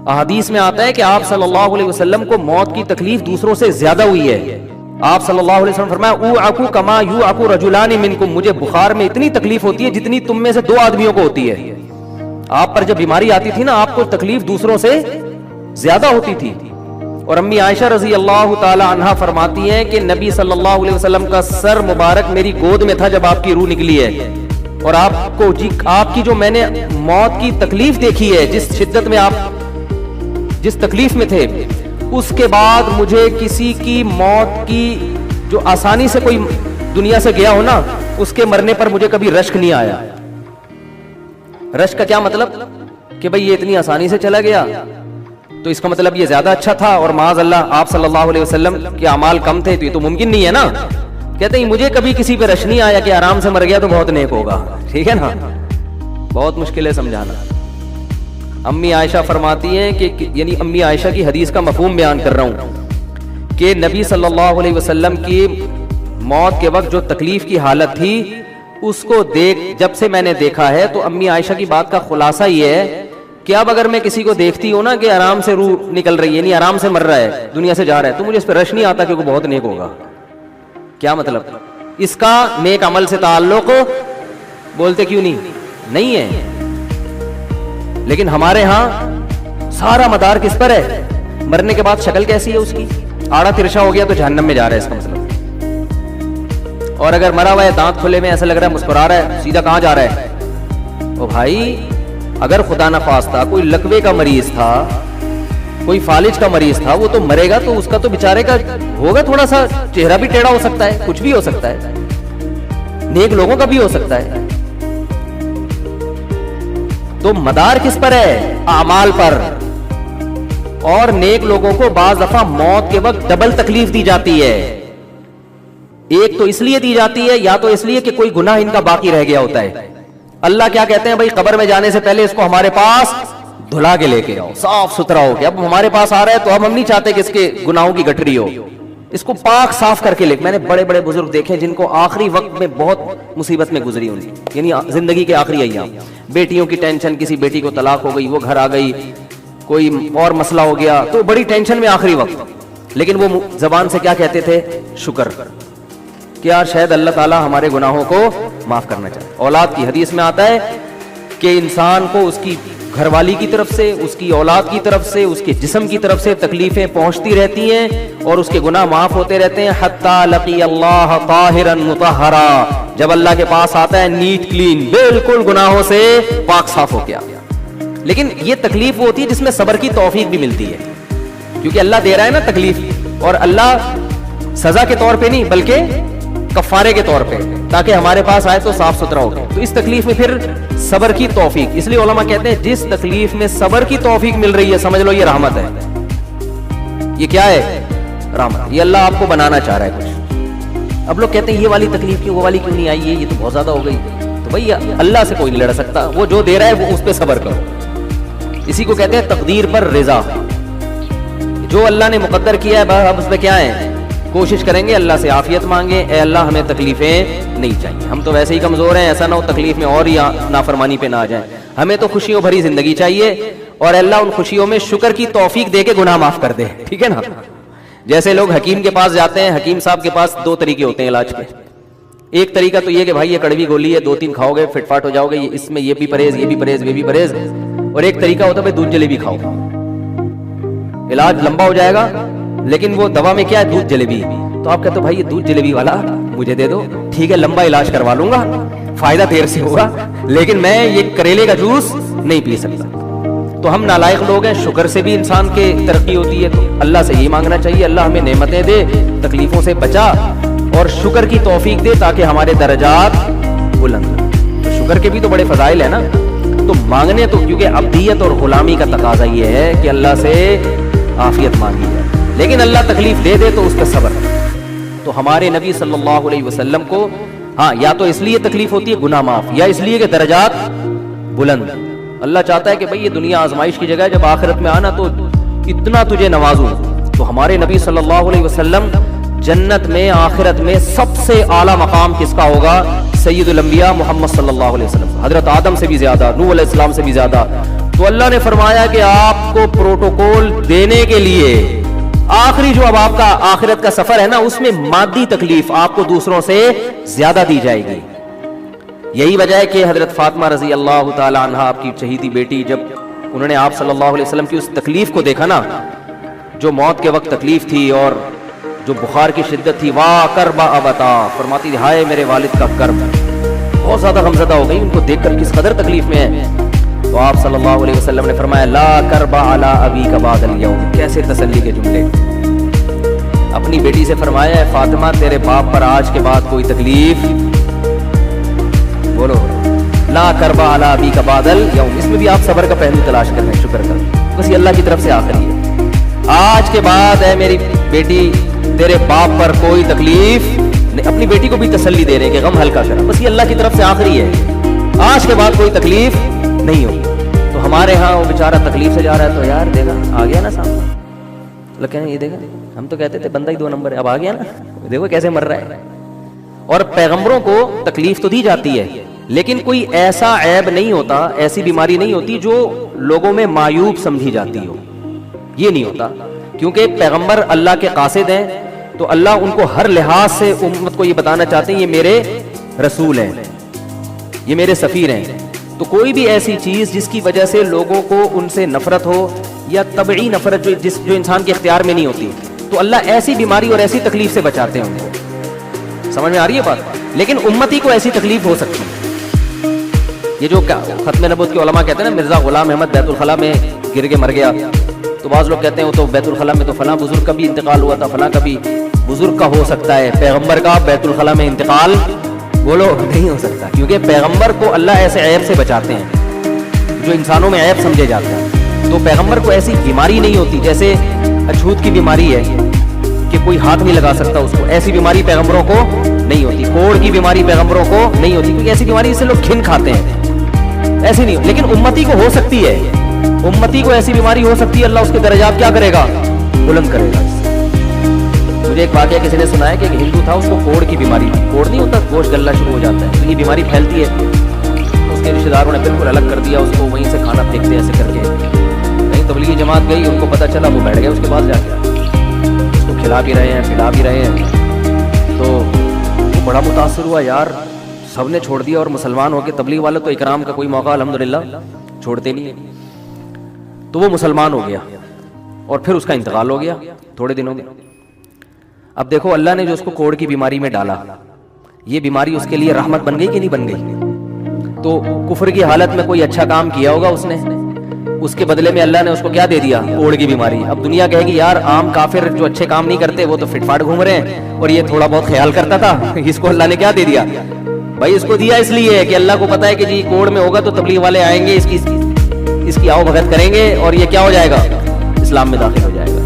احادیث میں آتا ہے کہ آپ صلی اللہ علیہ وسلم کو موت کی تکلیف دوسروں سے زیادہ ہوئی ہے. آپ صلی اللہ علیہ وسلم فرمایا اوعکو کما یوعکو رجلان منکم, مجھے بخار میں اتنی تکلیف ہوتی ہے جتنی تم میں سے 2 آدمیوں کو ہوتی ہے. آپ پر جب بیماری آتی تھی نا, آپ کو تکلیف دوسروں سے زیادہ ہوتی تھی. اور امی عائشہ رضی اللہ تعالی عنہا فرماتی ہیں کہ نبی صلی اللہ علیہ وسلم کا سر مبارک میری گود میں تھا جب آپ کی روح نکلی ہے, اور آپ کی جو میں نے موت کی تکلیف دیکھی ہے, جس شدت میں آپ جس تکلیف میں تھے, اس کے بعد مجھے کسی کی موت کی جو آسانی سے کوئی دنیا سے گیا ہو نا, اس کے مرنے پر مجھے کبھی رشک نہیں آیا. رشک کا کیا مطلب کہ بھئی یہ اتنی آسانی سے چلا گیا تو اس کا مطلب یہ زیادہ اچھا تھا, اور معاذ اللہ آپ صلی اللہ علیہ وسلم کے اعمال کم تھے, تو یہ تو ممکن نہیں ہے نا. کہتے ہیں مجھے کبھی کسی پہ رشک نہیں آیا کہ آرام سے مر گیا تو بہت نیک ہوگا. ٹھیک ہے نا, بہت مشکل ہے سمجھانا. امی عائشہ فرماتی ہیں کہ یعنی امی عائشہ کی حدیث کا مفہوم بیان کر رہا ہوں کہ نبی صلی اللہ علیہ وسلم کی موت کے وقت جو تکلیف کی حالت تھی, اس کو جب سے میں نے دیکھا ہے, تو امی عائشہ کی بات کا خلاصہ یہ ہے کہ اب اگر میں کسی کو دیکھتی ہوں نا کہ آرام سے روح نکل رہی ہے, یعنی آرام سے مر رہا ہے, دنیا سے جا رہا ہے, تو مجھے اس پہ رش نہیں آتا کہ وہ بہت نیک ہوگا. کیا مطلب؟ اس کا نیک عمل سے تعلق بولتے کیوں نہیں ہے. لیکن ہمارے ہاں سارا مدار کس پر ہے؟ مرنے کے بعد شکل کیسی ہے اس کی, آڑا ترشا ہو گیا تو جہنم میں جا رہا ہے, اس کا مطلب. اور اگر مرا ہوا ہے, دانت کھلے میں, ایسا لگ رہا ہے مسکرا رہا ہے, سیدھا کہاں جا رہا ہے؟ او بھائی, اگر خدا نخواستہ کوئی لقوے کا مریض تھا, کوئی فالج کا مریض تھا, وہ تو مرے گا تو اس کا تو بیچارے کا ہوگا تھوڑا سا چہرہ بھی ٹیڑھا ہو سکتا ہے, کچھ بھی ہو سکتا ہے, نیک لوگوں کا بھی ہو سکتا ہے. تو مدار کس پر ہے؟ اعمال پر. اور نیک لوگوں کو بعض دفعہ موت کے وقت ڈبل تکلیف دی جاتی ہے. ایک تو اس لیے دی جاتی ہے, یا تو اس لیے کہ کوئی گناہ ان کا باقی رہ گیا ہوتا ہے. اللہ کیا کہتے ہیں بھائی, قبر میں جانے سے پہلے اس کو ہمارے پاس دھلا کے لے کے آؤ, صاف ستھرا ہو کے. اب ہمارے پاس آ رہا ہے تو اب ہم نہیں چاہتے کہ اس کے گناہوں کی گٹھری ہو, اس کو پاک صاف کر کے لے. میں نے بڑے بڑے بزرگ دیکھے جن کو آخری وقت میں بہت مصیبت میں گزری ہوئی, یعنی زندگی کے آخری ایام, بیٹیوں کی ٹینشن, کسی بیٹی کو طلاق ہو گئی, وہ گھر آ گئی, کوئی اور مسئلہ ہو گیا, تو بڑی ٹینشن میں آخری وقت. لیکن وہ زبان سے کیا کہتے تھے؟ شکر, کہ یار شاید اللہ تعالیٰ ہمارے گناہوں کو معاف کرنا چاہے. اولاد کی حدیث میں آتا ہے کہ انسان کو اس کی گھر والی کی طرف سے, اس کی اولاد کی طرف سے, اس کے جسم کی طرف سے تکلیفیں پہنچتی رہتی ہیں, اور اس کے گناہ معاف ہوتے رہتے ہیں, حتی لقی اللہ طاہرا مطہرا, جب اللہ کے پاس آتا ہے نیٹ کلین, بالکل گناہوں سے پاک صاف ہو گیا. لیکن یہ تکلیف وہ ہوتی ہے جس میں صبر کی توفیق بھی ملتی ہے, کیونکہ اللہ دے رہا ہے نا تکلیف, اور اللہ سزا کے طور پہ نہیں بلکہ کفارے کے طور پہ, تاکہ ہمارے پاس آئے تو صاف ستھرا ہو. تو اس تکلیف میں پھر صبر کی توفیق, اس لیے علماء کہتے ہیں جس تکلیف میں صبر کی توفیق مل رہی ہے, سمجھ لو یہ رحمت ہے. یہ کیا ہے؟ رحمت. یہ اللہ آپ کو بنانا چاہ رہا ہے کچھ. اب لوگ کہتے ہیں یہ والی تکلیف کیوں, وہ والی کیوں نہیں آئی ہے, یہ تو بہت زیادہ ہو گئی. تو بھائی اللہ سے کوئی نہیں لڑ سکتا, وہ جو دے رہا ہے وہ اس پہ صبر کرو. اسی کو کہتے ہیں تقدیر پر رضا. جو اللہ نے مقدر کیا ہے بس اب اس پہ کیا ہے, کوشش کریں گے اللہ سے عافیت مانگیں, اے اللہ ہمیں تکلیفیں نہیں چاہیے, ہم تو ویسے ہی کمزور ہیں, ایسا نہ ہو تکلیف میں اور ہی نافرمانی پہ نہ آ جائیں, ہمیں تو خوشیوں بھری زندگی چاہیے, اور اللہ ان خوشیوں میں شکر کی توفیق دے کے گناہ معاف کر دے. ٹھیک ہے نا. جیسے لوگ حکیم کے پاس جاتے ہیں, حکیم صاحب کے پاس 2 طریقے ہوتے ہیں علاج کے. ایک طریقہ تو یہ کہ بھائی یہ کڑوی گولی ہے, 2-3 کھاؤ گے فٹ فاٹ ہو جاؤ گے, اس میں یہ بھی پرہیز, یہ بھی پرہیز, یہ بھی پرہیز. اور ایک طریقہ ہوتا ہے بھائی دودھ جلیبی کھاؤ, علاج لمبا ہو جائے گا, لیکن وہ دوا میں کیا ہے, دودھ جلیبی. تو آپ کہتے ہو بھائی یہ دودھ جلیبی والا مجھے دے دو, ٹھیک ہے لمبا علاج کروا لوں گا, فائدہ دیر سے ہوگا, لیکن میں یہ کریلے کا جوس نہیں پی سکتا. تو ہم نالائق لوگ ہیں, شکر سے بھی انسان کے ترقی ہوتی ہے, تو اللہ سے یہی مانگنا چاہیے اللہ ہمیں نعمتیں دے, تکلیفوں سے بچا, اور شکر کی توفیق دے تاکہ ہمارے درجات بلند. تو شکر کے بھی تو بڑے فضائل ہیں نا. تو مانگنے تو کیونکہ عبدیت اور غلامی کا تقاضا یہ ہے کہ اللہ سے عافیت مانگی جائے, لیکن اللہ تکلیف دے دے تو اس پہ صبر. تو ہمارے نبی صلی اللہ علیہ وسلم کو ہاں یا تو اس لیے تکلیف ہوتی ہے گناہ معاف, یا اس لیے کہ درجات بلند. اللہ چاہتا ہے کہ بھئی یہ دنیا آزمائش کی جگہ ہے, جب آخرت میں آنا تو اتنا تجھے نوازوں. تو ہمارے نبی صلی اللہ علیہ وسلم جنت میں آخرت میں سب سے اعلیٰ مقام کس کا ہوگا؟ سید الانبیاء محمد صلی اللہ علیہ وسلم. حضرت آدم سے بھی زیادہ, نوح علیہ السلام سے بھی زیادہ, تو اللہ نے فرمایا کہ آپ کو پروٹوکول دینے کے لیے آخری جو اب آپ کا آخرت کا سفر ہے نا، اس میں مادی تکلیف آپ کو دوسروں سے زیادہ دی جائے گی. یہی وجہ ہے کہ حضرت فاطمہ رضی اللہ تعالی عنہا آپ کی چہیتی بیٹی، جب انہوں نے آپ صلی اللہ علیہ وسلم کی اس تکلیف کو دیکھا نا، جو موت کے وقت تکلیف تھی اور جو بخار کی شدت تھی، وا کربا ابتا، فرماتی ہائے میرے والد کا کرب، بہت زیادہ غمزدہ ہو گئی ان کو دیکھ کر کس قدر تکلیف میں ہے. تو آپ صلی اللہ علیہ وسلم نے فرمایا لا کربا علی ابیک بعد اليوم. کیسے تسلی کے جملے. اپنی بیٹی سے فرمایا ہے فاطمہ تیرے باپ پر آج کے بعد کوئی تکلیف، بولو لا کربا علی ابیک بعد اليوم. اس میں بھی آپ صبر کا پہلو تلاش کر رہے ہیں، شکر کر، بس یہ اللہ کی طرف سے آخری ہے. آج کے بعد اے میری بیٹی تیرے باپ پر کوئی تکلیف، اپنی بیٹی کو بھی تسلی دے رہے ہیں کہ غم ہلکا کرا، بس یہ اللہ کی طرف سے آخری ہے، آج کے بعد کوئی تکلیف نہیں ہوگی. تو ہمارے ہاں وہ بیچارہ تکلیف سے جا رہا ہے تو یار دیکھا آ گیا نا سامنے، لوگ کہیں یہ دیکھا ہم تو کہتے تھے بندہ ہی 2 نمبر ہے، اب آ گیا نا، دیکھو کیسے مر رہا ہے. اور پیغمبروں کو تکلیف تو دی جاتی ہے لیکن کوئی ایسا عیب نہیں ہوتا، ایسی بیماری نہیں ہوتی جو لوگوں میں معیوب سمجھی جاتی ہو، یہ نہیں ہوتا. کیونکہ پیغمبر اللہ کے قاصد ہیں تو اللہ ان کو ہر لحاظ سے امت کو یہ بتانا چاہتے ہیں یہ میرے رسول ہیں، یہ میرے سفیر ہیں. تو کوئی بھی ایسی چیز جس کی وجہ سے لوگوں کو ان سے نفرت ہو یا طبعی نفرت جو انسان کے اختیار میں نہیں ہوتی، تو اللہ ایسی بیماری اور ایسی تکلیف سے بچاتے ہیں ان کو. سمجھ میں آ رہی ہے بات؟ لیکن امتی کو ایسی تکلیف ہو سکتی ہے. یہ جو ختم نبوت کے علماء کہتے ہیں نا مرزا غلام احمد بیت الخلاء میں گر کے مر گیا، تو بعض لوگ کہتے ہیں وہ تو بیت الخلاء میں تو فلاں بزرگ کا بھی انتقال ہوا تھا، فلاں کا بھی بزرگ کا ہو سکتا ہے، پیغمبر کا بیت الخلاء میں انتقال بولو نہیں ہو سکتا. کیونکہ پیغمبر کو اللہ ایسے عیب سے بچاتے ہیں جو انسانوں میں عیب سمجھے جاتے ہیں. تو پیغمبر کو ایسی بیماری نہیں ہوتی، جیسے اچھوت کی بیماری ہے کہ کوئی ہاتھ نہیں لگا سکتا اس کو، ایسی بیماری پیغمبروں کو نہیں ہوتی. کوڑ کی بیماری پیغمبروں کو نہیں ہوتی کیونکہ ایسی بیماری سے لوگ کھن کھاتے ہیں، ایسی نہیں. لیکن امتی کو ہو سکتی ہے، امتی کو ایسی بیماری ہو سکتی ہے، اللہ اس کے درجات کیا کرے گا؟ بلند کرے گا. مجھے ایک واقعہ کسی نے سنایا کہ ایک ہندو تھا، اس کو کوڑ کی بیماری تھی. کوڑ نہیں ہوتا گوشت گلنا شروع ہو جاتا ہے، تو یہ بیماری پھیلتی ہے. اس کے رشتے داروں نے بالکل الگ کر دیا اس کو، وہیں سے کھانا پھینکتے ایسے کر کے. کہیں تبلیغی جماعت گئی، ان کو پتہ چلا، وہ بیٹھ گئے اس کے بعد جا کے اس کو کھلا بھی رہے ہیں پلا بھی رہے ہیں. تو وہ بڑا متاثر ہوا، یار سب نے چھوڑ دیا اور مسلمان ہو کے، تبلیغ والے تو اکرام کا کوئی موقع الحمدللہ چھوڑتے نہیں ہیں. تو وہ مسلمان ہو گیا اور پھر اس کا انتقال ہو گیا تھوڑے دنوں میں. اب دیکھو اللہ نے جو اس کو کوڑ کی بیماری میں ڈالا، یہ بیماری اس کے لیے رحمت بن گئی کہ نہیں بن گئی؟ تو کفر کی حالت میں کوئی اچھا کام کیا ہوگا اس نے، اس کے بدلے میں اللہ نے اس کو کیا دے دیا؟ کوڑ کی بیماری. اب دنیا کہے گی یار عام کافر جو اچھے کام نہیں کرتے وہ تو فٹ فاٹ گھوم رہے ہیں اور یہ تھوڑا بہت خیال کرتا تھا، اس کو اللہ نے کیا دے دیا؟ بھائی اس کو دیا اس لیے کہ اللہ کو پتا ہے کہ جی کوڑ میں ہوگا تو تبلیغ والے آئیں گے، اس کی آؤ بھگت کریں گے اور یہ کیا ہو جائے گا؟ اسلام میں داخل ہو جائے گا.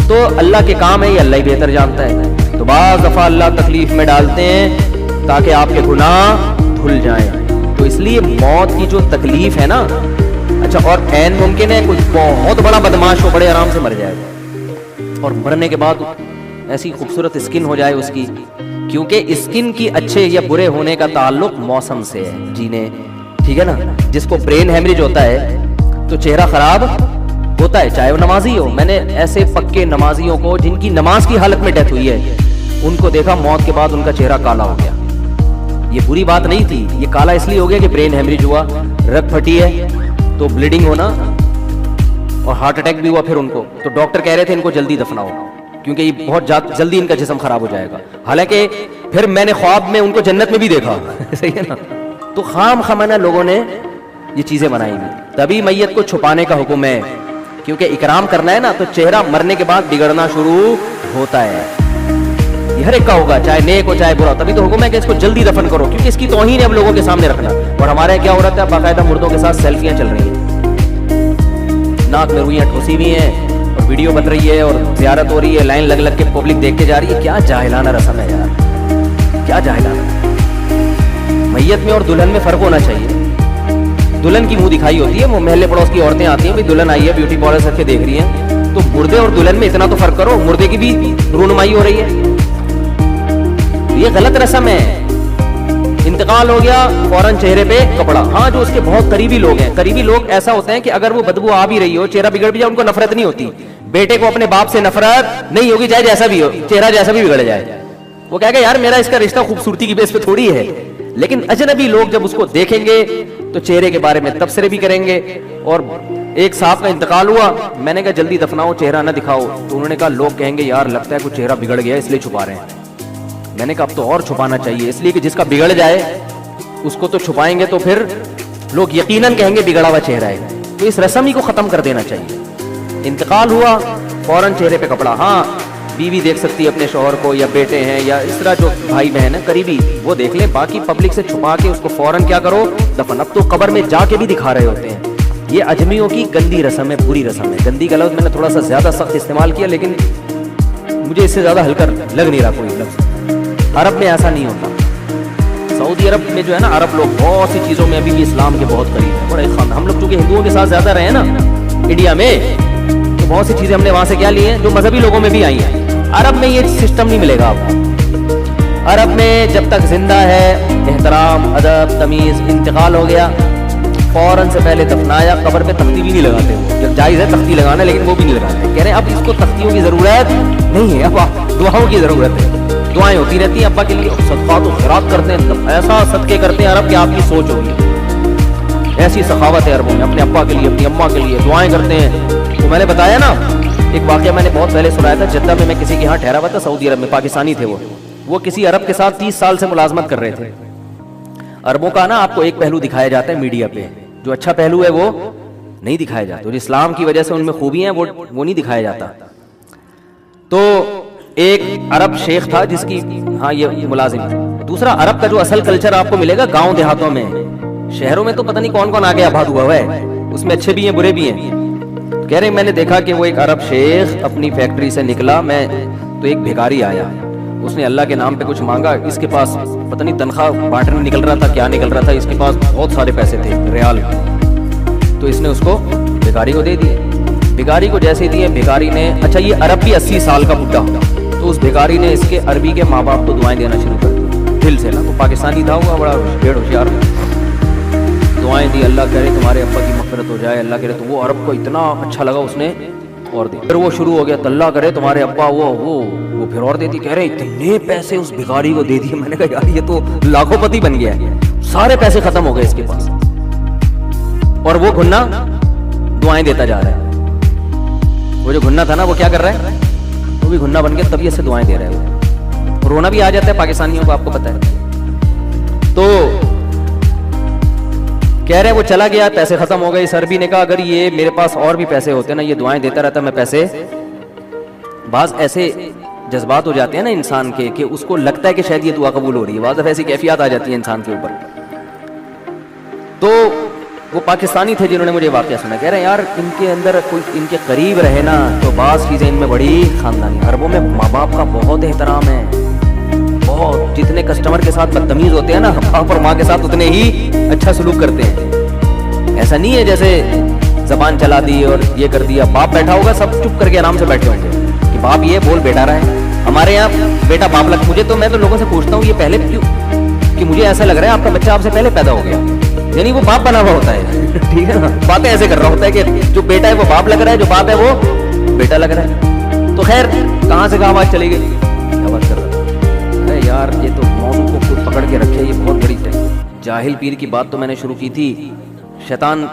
تو اللہ کے کام ہے، یہ اللہ ہی بہتر جانتا ہے. تو بعض دفعہ اللہ تکلیف میں ڈالتے ہیں تاکہ آپ کے گناہ دھل جائیں. تو اس لیے موت کی جو تکلیف ہے نا، اچھا اور عین ممکن ہے کچھ بہت بڑا بدماش ہو بڑے آرام سے مر جائے گا، اور مرنے کے بعد ایسی خوبصورت اسکن ہو جائے اس کی. کیونکہ اسکن کی اچھے یا برے ہونے کا تعلق موسم سے ہے، جینے ٹھیک ہے نا. جس کو برین ہیمریج ہوتا ہے تو چہرہ خراب ہوتا ہے، چاہے وہ نمازی ہو. میں نے ایسے پکے نمازیوں کو جن کی نماز کی حالت میں ڈیتھ ہوئی ہے، ان کو دیکھا موت کے بعد ان کا چہرہ کالا ہو گیا. یہ بری بات نہیں تھی، یہ کالا اس لیے ہو گیا کہ برین ہیمریج ہوا، رگ پھٹی ہے تو بلیڈنگ ہونا اور ہارٹ اٹیک بھی ہوا پھر ان کو. تو ڈاکٹر کہہ رہے تھے ان کو جلدی دفناؤ کیونکہ یہ بہت جلدی ان کا جسم خراب ہو جائے گا. حالانکہ پھر میں نے خواب میں ان کو جنت میں بھی دیکھا. صحیح ہے نا. تو خام خمانہ لوگوں نے یہ چیزیں بنائی ہوئی. تبھی میت کو چھپانے کا حکم ہے، کیونکہ اکرام کرنا ہے نا، تو چہرہ مرنے کے بعد بگڑنا شروع ہوتا ہے. یہ ہر ایک کا ہوگا، چاہے نیک ہو چاہے برا. تبھی تو حکم ہے کہ اس کو جلدی دفن کرو، کیونکہ اس کی توہین ہے اب لوگوں کے سامنے رکھنا. اور ہمارے کیا ہو رہا ہے، باقاعدہ مردوں کے ساتھ سیلفیاں چل رہی ہیں، ناک میں روئیاں ٹھوسی ہوئی ہیں اور ویڈیو بن رہی ہے اور زیارت ہو رہی ہے، لائن لگ لگ کے پبلک دیکھ کے جا رہی ہے. کیا جاہلانہ رسم ہے یار، کیا جاہلانہ. میت میں اور دلہن میں فرق ہونا چاہیے. دلہن کی منہ دکھائی ہوتی ہے، وہ محلے پڑوس کی عورتیں آتی ہیں، بھی دلہن آئی ہے بیوٹی پارلر رکھ کے دیکھ رہی ہیں. تو مردے اور دلہن میں اتنا تو فرق کرو، مردے کی بھی رونمائی ہو رہی ہے. یہ غلط رسم ہے. انتقال ہو گیا فوراً چہرے پہ کپڑا. ہاں جو اس کے بہت قریبی لوگ ہیں, قریبی لوگ ایسا ہوتے ہیں کہ اگر وہ بدبو آ بھی رہی ہو, چہرہ بگڑ بھی جائے, ان کو نفرت نہیں ہوتی. بیٹے کو اپنے باپ سے نفرت نہیں ہوگی, چاہے جیسا بھی ہو, چہرہ جیسا بھی بگڑ جائے. وہ کہے گا یار میرا اس کا رشتہ خوبصورتی کی بیس پہ تھوڑی ہے. لیکن اجنبی لوگ جب اس کو دیکھیں گے تو چہرے کے بارے میں تبصرے بھی کریں گے. اور ایک صاحب کا انتقال ہوا, میں نے کہا جلدی دفناؤ, چہرہ نہ دکھاؤ. تو انہوں نے کہا لوگ کہیں گے یار لگتا ہے کچھ چہرہ بگڑ گیا اس لیے چھپا رہے ہیں. میں نے کہا اب تو اور چھپانا چاہیے, اس لیے کہ جس کا بگڑ جائے اس کو تو چھپائیں گے تو پھر لوگ یقیناً کہیں گے بگڑا ہوا چہرہ ہے. تو اس رسم ہی کو ختم کر دینا چاہیے. انتقال ہوا فوراً چہرے پہ کپڑا. ہاں بیوی دیکھ سکتی ہے اپنے شوہر کو, یا بیٹے ہیں, یا اس طرح جو بھائی بہن ہیں قریبی, وہ دیکھ لیں. باقی پبلک سے چھپا کے اس کو فوراً کیا کرو, دفن. اب تو قبر میں جا کے بھی دکھا رہے ہوتے ہیں. یہ اجمیوں کی گندی رسم ہے, بری رسم ہے. گندی کا لفظ میں نے تھوڑا سا زیادہ سخت استعمال کیا, لیکن مجھے اس سے زیادہ ہلکا لگ نہیں رہا کوئی لفظ. عرب میں ایسا نہیں ہوتا. سعودی عرب میں جو ہے نا, عرب لوگ بہت سی چیزوں میں ابھی بھی اسلام کے بہت قریب ہیں. بڑے ہم لوگ چونکہ ہندوؤں کے ساتھ زیادہ رہے ہیں نا انڈیا میں, تو بہت سی چیزیں ہم نے وہاں سے کیا لی ہیں جو مذہبی لوگوں میں بھی آئی ہیں. عرب میں یہ سسٹم نہیں ملے گا آپ کو. عرب میں جب تک زندہ ہے احترام, ادب, تمیز. انتقال ہو گیا فوراً سے پہلے دفنایا, قبر پہ تختی بھی نہیں لگاتے. جب جائز ہے تختی لگانا, لیکن وہ بھی نہیں لگاتے. کہہ رہے ہیں اب اس کو تختیوں کی ضرورت نہیں ہے, اب دعاؤں کی ضرورت ہے. دعائیں ہوتی رہتی ہیں ابا کے لیے, صدقات و خیرات کرتے ہیں, ایسا صدقے کرتے ہیں عرب کہ آپ کی سوچ ہوگی. ایسی سخاوت ہے عربوں میں, اپنے ابا کے لیے, اپنی اماں کے لیے دعائیں کرتے ہیں. تو میں نے بتایا نا ایک واقعہ, میں نے بہت پہلے سنایا تھا. جدہ میں کسی کے یہاں ٹھہرا ہوا تھا, سعودی عرب میں, پاکستانی تھے وہ کسی عرب کے ساتھ 30 سال سے ملازمت کر رہے تھے. عربوں کا نا آپ کو ایک پہلو دکھایا جاتا ہے میڈیا پہ, جو اچھا پہلو ہے وہ نہیں دکھایا جاتا. جو اسلام کی وجہ سے ان میں خوبی ہیں وہ نہیں دکھایا جاتا. تو ایک عرب شیخ تھا جس کی, ہاں یہ ملازم تھا. دوسرا عرب کا جو اصل کلچر آپ کو ملے گا گاؤں دیہاتوں میں, شہروں میں تو پتہ نہیں کون کون آگے آباد ہوا ہے, اس میں اچھے بھی ہیں برے بھی ہیں. کہہ رہے میں نے دیکھا کہ وہ ایک عرب شیخ اپنی فیکٹری سے نکلا, میں تو ایک بھیکاری آیا, اس نے اللہ کے نام پہ کچھ مانگا. اس کے پاس پتہ نہیں تنخواہ بانٹنے نکل رہا تھا, کیا نکل رہا تھا, اس کے پاس بہت سارے پیسے تھے ریال. تو اس نے اس کو بھیکاری کو دے دیے. بھیکاری کو جیسے دیے, بھیکاری نے, اچھا یہ عرب بھی 80 سال کا بڈھا ہوتا, تو اس بھیکاری نے اس کے عربی کے ماں باپ کو دعائیں دینا شروع کر دی دل سے نا. تو پاکستانی تھا وہ, بڑا ڈیڑھ ہوشیار, دعائیں دی, اللہ کرے تمہارے ابا کی مغفرت ہو جائے, اللہ کرے. تو وہ عرب کو اتنا اچھا لگا, اس نے اور دی. پھر وہ شروع ہو گیا, اللہ کرے تمہارے ابا وہ پھر اور دیتی. کہہ رہے اتنے پیسے اس بھیکاری کو دے دیے. میں نے کہا یار یہ تو لاکھوں پتی بن گیا ہے, سارے پیسے ختم ہو گئے اس کے پاس. اور وہ گھنا دعائیں دیتا جا رہا ہے. وہ جو گھنا تھا نا وہ کیا کر رہا ہے, وہ بھی گھنا بن کے طبیعت سے دعائیں دے رہا ہے. رونا بھی آ جاتا ہے پاکستانیوں کو, آپ کو پتا ہے. تو کہہ رہے وہ چلا گیا, پیسے ختم ہو گئے. اس عربی نے کہا اگر یہ میرے پاس اور بھی پیسے ہوتے نا, یہ دعائیں دیتا رہتا میں پیسے. بعض ایسے جذبات ہو جاتے ہیں نا انسان کے کہ اس کو لگتا ہے کہ شاید یہ دعا قبول ہو رہی ہے, بعض ایسی کیفیات آ جاتی ہیں انسان کے اوپر. تو وہ پاکستانی تھے جنہوں نے مجھے واقعہ سنا. کہہ رہے ہیں یار ان کے اندر کوئی ان کے قریب رہے نا تو بعض چیزیں ان میں بڑی خاندانی. عربوں میں ماں باپ کا بہت احترام ہے, بہت. جتنے کسٹمر کے ساتھ بدتمیز ہوتے ہیں نا, باپ اور ماں کے ساتھ اتنے ہی اچھا سلوک کرتے ہیں. ایسا نہیں ہے جیسے زبان چلا دی اور یہ کر دیا. باپ بیٹھا ہوگا سب چپ کر کے آرام سے بیٹھے ہوں گے کہ باپ یہ بول بیٹا رہا ہے. ہمارے یہاں بیٹا باپ لگ, مجھے تو, میں تو لوگوں سے پوچھتا ہوں یہ پہلے کیوں, کہ مجھے ایسا لگ رہا ہے آپ کا بچہ آپ سے پہلے پیدا ہو گیا, یعنی وہ باپ بنا ہوا ہوتا ہے. ٹھیک ہے نا, باتیں ایسے کر رہا ہوتا ہے کہ جو بیٹا ہے وہ باپ لگ رہا ہے, جو باپ ہے وہ بیٹا لگ رہا ہے. تو خیر کہاں سے کہاں بات چلی گئی, کیا بات کر رہا تھا. ارے یار یہ تو موضوع کو خود پکڑ کے رکھے, یہ بہت بڑی جاہل پیر کی بات تو میں نے شروع کی تھی, شیطان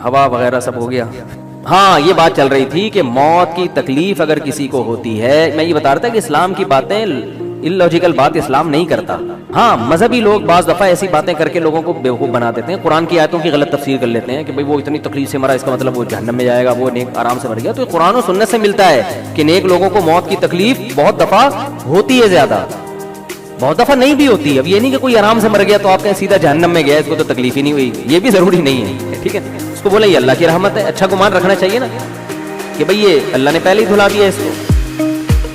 ہوا وغیرہ سب ہو گیا. ہاں یہ بات چل رہی تھی کہ موت کی تکلیف اگر کسی کو ہوتی ہے, میں یہ بتا رہا تھا کہ اسلام کی باتیں اللاجیکل بات اسلام نہیں کرتا. ہاں مذہبی لوگ بعض دفعہ ایسی باتیں کر کے لوگوں کو بیوقوف بنا دیتے ہیں, قرآن کی آیتوں کی غلط تفسیر کر لیتے ہیں کہ بھئی وہ اتنی تکلیف سے مرا اس کا مطلب وہ جہنم میں جائے گا, وہ نیک آرام سے مر گیا. تو قرآن و سنت سے ملتا ہے کہ نیک لوگوں کو موت کی تکلیف بہت دفعہ ہوتی ہے, زیادہ بہت دفعہ نہیں بھی ہوتی. اب یہ نہیں کہ کوئی آرام سے مر گیا تو آپ کہیں سیدھا جہنم میں گیا, اس کو تو تکلیف ہی نہیں ہوئی, یہ بھی ضروری نہیں ہے. ٹھیک ہے, اس کو بولے یہ اللہ کی رحمت ہے, اچھا گمان رکھنا چاہیے نا کہ بھئی یہ اللہ نے پہلے ہی دھلا دیا اس کو.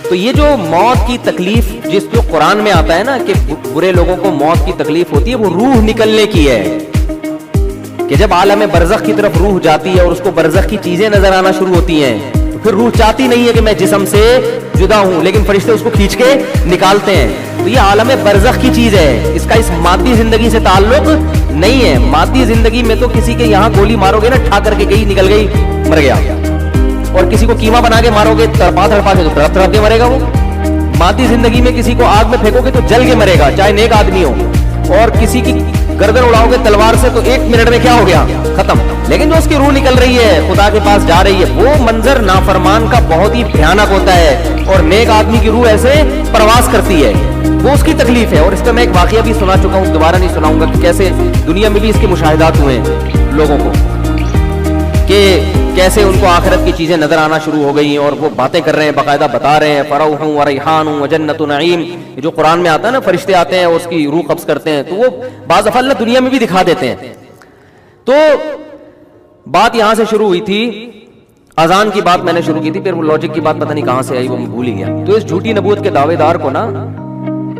تو یہ جو موت کی تکلیف جس جو قرآن میں آتا ہے نا کہ برے لوگوں کو موت کی تکلیف ہوتی ہے, وہ روح نکلنے کی ہے. کہ جب عالم برزخ کی طرف روح جاتی ہے اور اس کو برزخ کی چیزیں نظر آنا شروع ہوتی ہیں, تو پھر روح چاہتی نہیں ہے کہ میں جسم سے موجودہ ہوں, لیکن فرشتے اس کو کھینچ کے نکالتے ہیں. تو یہ عالم برزخ کی چیز ہے, اس کا اس مادی زندگی سے تعلق نہیں ہے. مادی زندگی میں تو کسی کے یہاں گولی مارو گے نا, ٹھا کر کے گئی, نکل گئی, مر گیا. اور کسی کو کیما بنا کے مارو گے, تڑپا تڑپا کے, تو تڑپ تڑپ کے مرے گا وہ. مادی زندگی میں کسی کو آگ میں پھینکو گے تو جل کے مرے گا, چاہے نیک آدمی ہو. اور کسی کی گردن اڑاؤ گے تلوار سے تو 1 منٹ میں کیا ہو گیا, ختم. لیکن جو اس کی روح نکل رہی ہے, خدا کے پاس جا رہی ہے, وہ منظر نافرمان کا بہت ہی بھیانک ہوتا ہے. اور نیک آدمی کی روح ایسے پرواز کرتی ہے, وہ اس کی تکلیف ہے. اور اس کا میں ایک واقعہ بھی سنا چکا ہوں, دوبارہ نہیں سناؤں گا, کہ کیسے دنیا میں بھی اس کے مشاہدات ہوئے ہیں لوگوں کو, کہ کیسے ان کو آخرت کی چیزیں نظر آنا شروع ہو گئی, اور وہ باتیں کر رہے ہیں, باقاعدہ بتا رہے ہیں, فروح و ریحان و جنت نعیم, جو قرآن میں آتا ہے نا, فرشتے آتے ہیں اور اس کی روح قبض کرتے ہیں. تو وہ بعض دفعہ اللہ دنیا میں بھی دکھا دیتے ہیں. تو بات یہاں سے شروع ہوئی تھی, اذان کی بات میں نے شروع کی تھی, پھر وہ لاجک کی بات پتہ نہیں کہاں سے آئی, وہ میں بھول ہی گیا. تو اس جھوٹی نبوت کے دعوے دار کو نا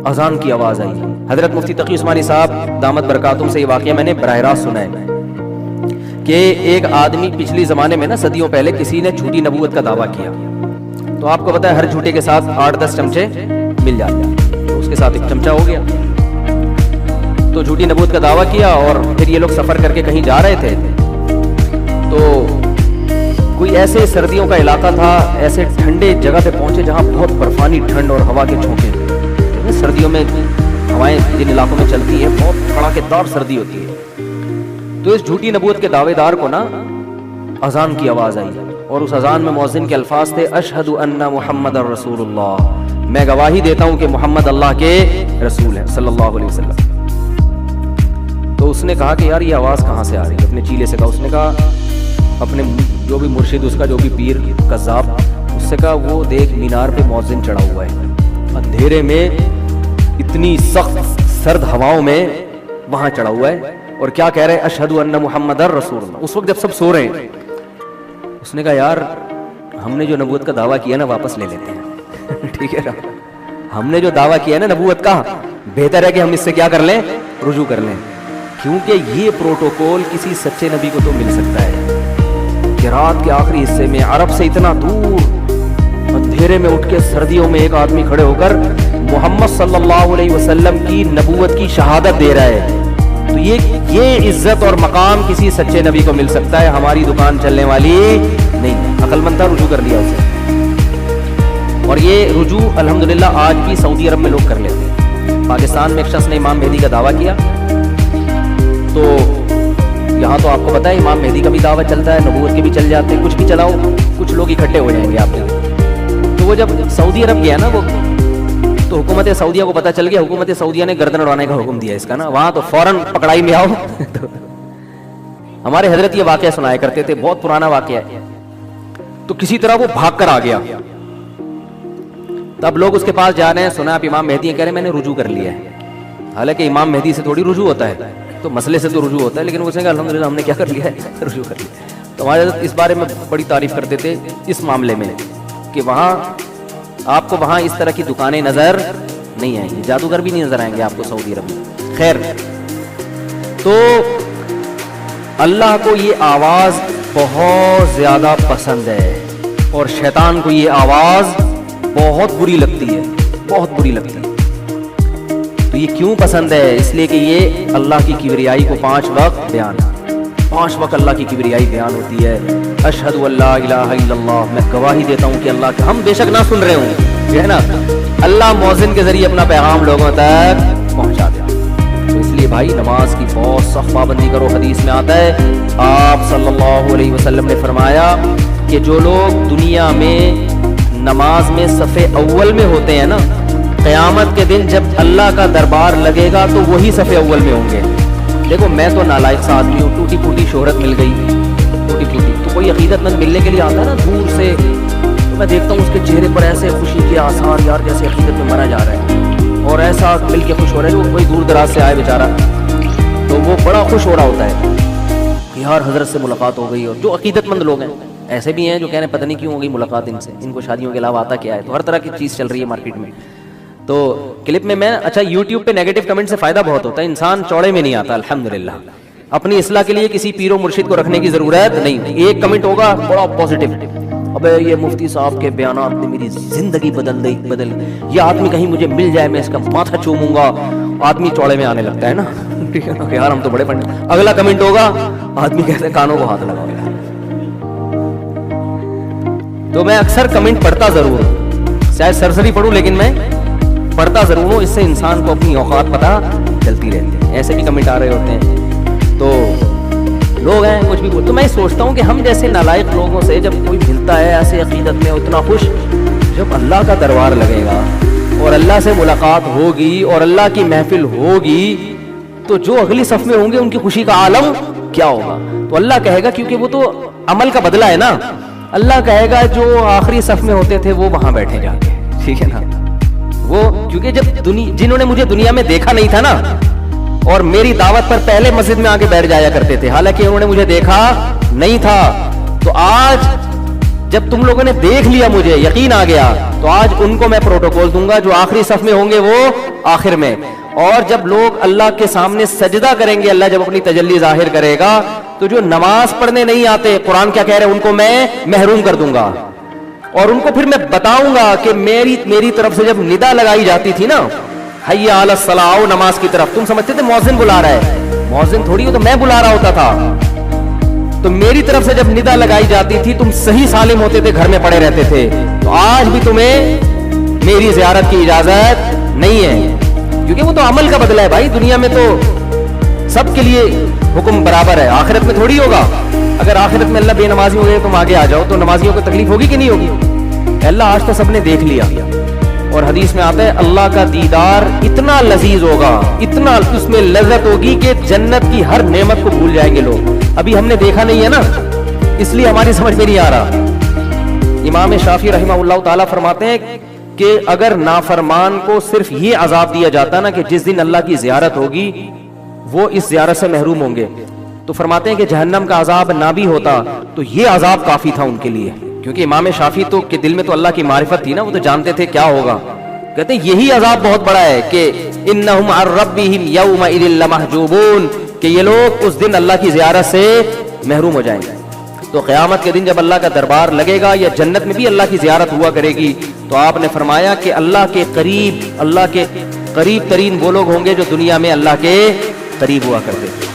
اذان کی آواز آئی. حضرت مفتی تقی عثمانی صاحب دامت برکاتہم سے یہ واقعہ میں نے براہ راست سنا ہے, کہ ایک آدمی پچھلی زمانے میں نا, صدیوں پہلے, کسی نے جھوٹی نبوت کا دعویٰ کیا. تو آپ کو پتا ہے ہر جھوٹے کے ساتھ 8-10 چمچے مل جاتے ہیں, تو اس کے ساتھ 1 چمچہ ہو گیا. تو جھوٹی نبوت کا دعویٰ کیا, اور پھر یہ لوگ سفر کر کے کہیں جا رہے تھے. تو کوئی ایسے سردیوں کا علاقہ تھا, ایسے ٹھنڈے جگہ پہ پہنچے جہاں بہت برفانی ٹھنڈ اور ہوا کے جھونکے. سردیوں میں ہوائیں جن علاقوں میں چلتی ہیں, بہت کڑاکے دار سردی ہوتی ہے. تو اس جھوٹی نبوت کے دعوے دار کو نا اذان کی آواز آئی, اور اس اذان میں مؤذن کے الفاظ تھے, اشہد ان محمد رسول اللہ, میں گواہی دیتا ہوں کہ محمد اللہ کے رسول ہیں صلی اللہ علیہ وسلم. تو اس نے کہا کہ یار یہ آواز کہاں سے آ رہی ہے, اپنے چیلے سے کہا. اس نے کہا اپنے جو بھی مرشد اس کا, جو بھی پیر قذاب, اس سے کہا وہ دیکھ مینار پہ مؤذن چڑھا ہوا ہے, اندھیرے میں اتنی سخت سرد ہواؤں میں وہاں چڑھا ہوا ہے, اور کیا کہہ رہے ہیں, اشہد ان محمد رسول اللہ. اس وقت جب سب سو رہے ہیں, اس نے کہا یار ہم نے جو نبوت کا دعویٰ کیا نا واپس لے لیتے ہیں. ٹھیک ہے نا, ہم نے جو دعویٰ کیا نا نبوت کا, بہتر ہے کہ ہم اس سے کیا کر لیں, رجوع کر لیں. کیونکہ یہ پروٹوکول کسی سچے نبی کو تو مل سکتا ہے کہ رات کے آخری حصے میں عرب سے اتنا دور اندھیرے میں اٹھ کے سردیوں میں ایک آدمی کھڑے ہو کر محمد صلی اللہ علیہ وسلم کی نبوت کی شہادت دے رہا ہے. تو یہ عزت اور مقام کسی سچے نبی کو مل سکتا ہے, ہماری دکان چلنے والی نہیں. عقل مند تھا, رجوع کر لیا اسے. اور یہ رجوع الحمدللہ آج بھی سعودی عرب میں لوگ کر لیتے ہیں. پاکستان میں ایک شخص نے امام مہدی کا دعویٰ کیا, تو یہاں تو آپ کو پتا ہے امام مہدی کا بھی دعویٰ چلتا ہے, نبوت کے بھی چل جاتے ہیں, کچھ بھی چلاؤ, کچھ لوگ اکٹھے ہو جائیں گے آپ کے. تو وہ جب سعودی عرب گیا نا وہ, تو حکومت سعودیہ کو پتا چل گیا, حکومت سعودیہ نے گردن اڑانے کا حکم دیا اس کا نا, وہاں تو فوراً پکڑائی میں آؤ. ہمارے حضرت یہ واقعہ سنایا کرتے تھے, بہت پرانا واقعہ ہے. تو کسی طرح وہ بھاگ کر آ گیا. تب لوگ اس کے پاس جا رہے ہیں, سنا آپ امام مہدی کہہ رہے ہیں میں نے رجوع کر لیا ہے. حالانکہ امام مہدی سے تھوڑی رجوع ہوتا ہے, تو مسئلے سے تو رجوع ہوتا ہے, لیکن وہ کہا الحمدللہ ہم نے کیا کر لیا ہے, رجوع کر لیا. تو ہمارے حضرت اس بارے میں بڑی تعریف کرتے تھے اس معاملے میں, کہ وہاں آپ کو وہاں اس طرح کی دکانیں نظر نہیں آئیں گی, جادوگر بھی نہیں نظر آئیں گے آپ کو سعودی عرب میں. خیر, تو اللہ کو یہ آواز بہت زیادہ پسند ہے, اور شیطان کو یہ آواز بہت بری لگتی ہے, بہت بری لگتی ہے. تو یہ کیوں پسند ہے, اس لیے کہ یہ اللہ کی کبریائی کو 5 وقت بیان, 5 وقت اللہ کی کبریائی بیان ہوتی ہے. اشہد ان لا الہ الا اللہ, میں گواہی دیتا ہوں کہ اللہ کا, ہم بے شک نہ سن رہے ہوں, جو ہے نا, اللہ مؤذن کے ذریعے اپنا پیغام لوگوں تک پہنچا دے. تو اس لیے بھائی نماز کی بہت سخت پابندی کرو. حدیث میں آتا ہے آپ صلی اللہ علیہ وسلم نے فرمایا کہ جو لوگ دنیا میں نماز میں صف اول میں ہوتے ہیں نا, قیامت کے دن جب اللہ کا دربار لگے گا تو وہی صف اول میں ہوں گے. دیکھو میں تو نالائق سا آدمی ہوں, ٹوٹی پھوٹی شہرت مل گئی, ٹوٹی پھوٹی. تو کوئی عقیدت مند ملنے کے لیے آتا ہے نا دور سے, تو میں دیکھتا ہوں اس کے چہرے پر ایسے خوشی کے آثار, یار جیسے عقیدت میں مرا جا رہا ہے, اور ایسا مل کے خوش ہو رہا ہے. جو کوئی دور دراز سے آئے بیچارہ, تو وہ بڑا خوش ہو رہا ہوتا ہے یار حضرت سے ملاقات ہو گئی. اور جو عقیدت مند لوگ ہیں ایسے بھی ہیں جو کہہ رہے ہیں پتہ نہیں کیوں ہو گئی ملاقات ان سے, ان کو شادیوں کے علاوہ آتا کیا ہے. تو ہر طرح کی چیز چل رہی ہے مارکیٹ میں. تو کلپ میں اچھا یوٹیوب پہ نیگیٹو کمنٹ سے فائدہ بہت ہوتا ہے, انسان چوڑے میں نہیں آتا الحمدللہ. اپنی اصلاح کے لیے کسی پیر و مرشد کو رکھنے کی ضرورت نہیں. ایک کمنٹ ہوگا بڑا پازیٹیو, ابے یہ مفتی صاحب کے بیانات نے میری زندگی بدل یہ آدمی کہیں مجھے مل جائے میں اس کا ماتھا چوموں گا. آدمی چوڑے میں آنے لگتا ہے نا, ٹھیک ہے نا, یار ہم تو بڑے پڑھے. اگلا کمنٹ ہوگا, آدمی کہتے ہیں کانوں کو ہاتھ لگاؤ یار. تو میں اکثر کمنٹ پڑھتا ضرور ہوں, شاید سرسری پڑھوں لیکن میں پڑھتا ضرور ہوں. اس سے انسان کو اپنی اوقات پتہ چلتی رہتی ہے. ایسے بھی کمنٹ آ رہے ہوتے ہیں تو لوگ ہیں کچھ بھی بول. تو میں سوچتا ہوں کہ ہم جیسے نالائق لوگوں سے جب کوئی ملتا ہے ایسے عقیدت میں اتنا خوش, جب اللہ کا دربار لگے گا اور اللہ سے ملاقات ہوگی اور اللہ کی محفل ہوگی, تو جو اگلی صف میں ہوں گے ان کی خوشی کا عالم کیا ہوگا. تو اللہ کہے گا, کیونکہ وہ تو عمل کا بدلہ ہے نا, اللہ کہے گا جو آخری صف میں ہوتے تھے وہ وہاں بیٹھے جا کے, ٹھیک ہے نا. وہ کیونکہ جب جنہوں نے مجھے دنیا میں دیکھا نہیں تھا نا, اور میری دعوت پر پہلے مسجد میں آ کے بیٹھ جایا کرتے تھے, حالانکہ انہوں نے مجھے دیکھا نہیں تھا, تو آج جب تم لوگوں نے دیکھ لیا, مجھے یقین آ گیا, تو آج ان کو میں پروٹوکول دوں گا جو آخری صف میں ہوں گے وہ آخر میں. اور جب لوگ اللہ کے سامنے سجدہ کریں گے, اللہ جب اپنی تجلی ظاہر کرے گا, تو جو نماز پڑھنے نہیں آتے, قرآن کیا کہہ رہے ہیں, ان کو میں محروم کر دوں گا. اور ان کو پھر میں بتاؤں گا کہ میری طرف سے جب ندا لگائی جاتی تھی نا, حی علی الصلاۃ, نماز کی طرف, تم سمجھتے تھے مؤذن بلا رہا ہے, مؤذن تھوڑی ہو, تو میں بلا رہا ہوتا تھا. تو میری طرف سے جب ندا لگائی جاتی تھی, تم صحیح سالم ہوتے تھے, گھر میں پڑے رہتے تھے. تو آج بھی تمہیں میری زیارت کی اجازت نہیں ہے, کیونکہ وہ تو عمل کا بدلہ ہے بھائی. دنیا میں تو سب کے لیے حکم برابر ہے, آخرت میں تھوڑی ہوگا. اگر آخرت میں اللہ بے نمازی ہو گئے تم آگے آ جاؤ, تو نمازیوں کو تکلیف ہوگی کہ نہیں ہوگی؟ اللہ آج تو سب نے دیکھ لیا. اور حدیث میں آتا ہے اللہ کا دیدار اتنا لذیذ ہوگا, اتنا اس میں لذت ہوگی کہ جنت کی ہر نعمت کو بھول جائیں گے لوگ. ابھی ہم نے دیکھا نہیں ہے نا, اس لیے ہماری سمجھ میں نہیں آ رہا. امام شافعی رحمہ اللہ تعالیٰ فرماتے ہیں کہ اگر نافرمان کو صرف یہ عذاب دیا جاتا نا کہ جس دن اللہ کی زیارت ہوگی وہ اس زیارت سے محروم ہوں گے, تو فرماتے ہیں کہ جہنم کا عذاب نہ بھی ہوتا تو یہ عذاب کافی تھا ان کے لیے. کیونکہ امام شافعی تو کے دل میں تو اللہ کی معرفت تھی نا, وہ تو جانتے تھے کیا ہوگا. کہتے ہیں یہی عذاب بہت بڑا ہے کہ انہم عن ربہم یومئذ لمحجوبون, کہ یہ لوگ اس دن اللہ کی زیارت سے محروم ہو جائیں گے. تو قیامت کے دن جب اللہ کا دربار لگے گا, یا جنت میں بھی اللہ کی زیارت ہوا کرے گی, تو آپ نے فرمایا کہ اللہ کے قریب ترین وہ لوگ ہوں گے جو دنیا میں اللہ کے قریب ہوا کرتے تھے.